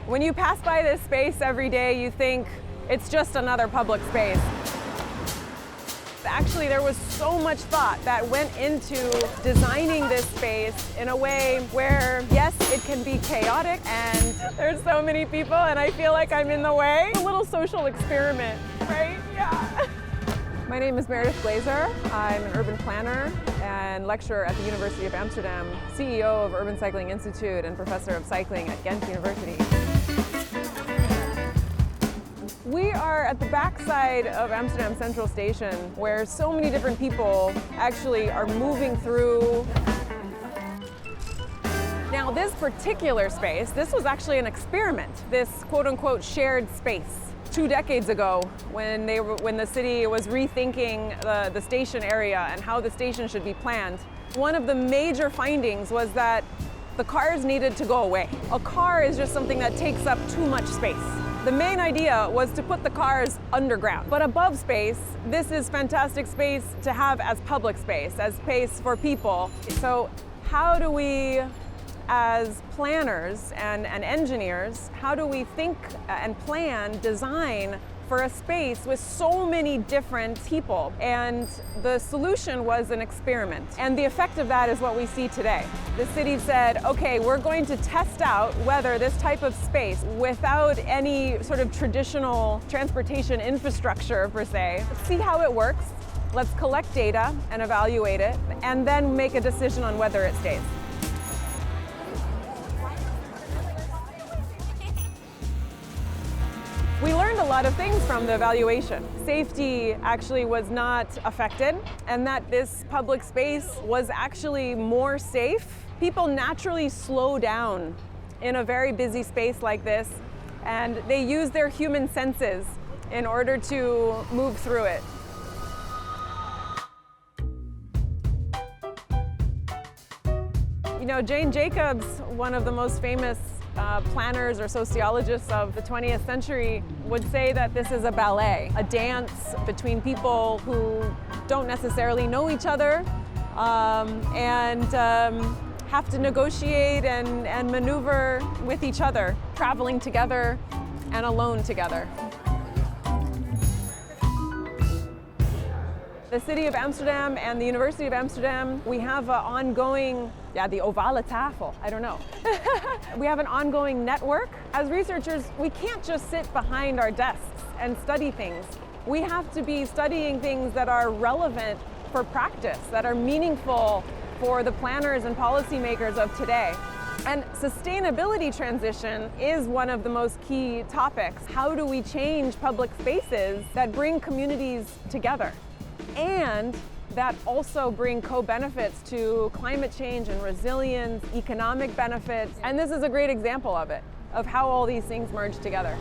When you pass by this space every day, you think it's just another public space. Actually, there was so much thought that went into designing this space in a way where, yes, it can be chaotic and there's so many people and I feel like I'm in the way. A little social experiment, right? Yeah. My name is Meredith Glaser. I'm an urban planner and lecturer at the University of Amsterdam, CEO of Urban Cycling Institute and professor of cycling at Gent University. We are at the backside of Amsterdam Central Station, where so many different people actually are moving through. Now, this particular space, this was actually an experiment, this quote-unquote shared space. 2 decades ago, when the city was rethinking the station area and how the station should be planned, one of the major findings was that the cars needed to go away. A car is just something that takes up too much space. The main idea was to put the cars underground. But above space, this is fantastic space to have as public space, as space for people. So how do we, as planners and engineers, how do we think and plan, design for a space with so many different people? And the solution was an experiment. And the effect of that is what we see today. The city said, okay, we're going to test out whether this type of space, without any sort of traditional transportation infrastructure per se, see how it works. Let's collect data and evaluate it, and then make a decision on whether it stays. We learned a lot of things from the evaluation. Safety actually was not affected, and that this public space was actually more safe. People naturally slow down in a very busy space like this, and they use their human senses in order to move through it. You know, Jane Jacobs, one of the most famous planners or sociologists of the 20th century, would say that this is a ballet, a dance between people who don't necessarily know each other and have to negotiate and maneuver with each other, traveling together and alone together. The City of Amsterdam and the University of Amsterdam, we have an ongoing, the ovale tafel, I don't know. We have an ongoing network. As researchers, we can't just sit behind our desks and study things. We have to be studying things that are relevant for practice, that are meaningful for the planners and policymakers of today. And sustainability transition is one of the most key topics. How do we change public spaces that bring communities together? And that also bring co-benefits to climate change and resilience, economic benefits. And this is a great example of it, of how all these things merge together.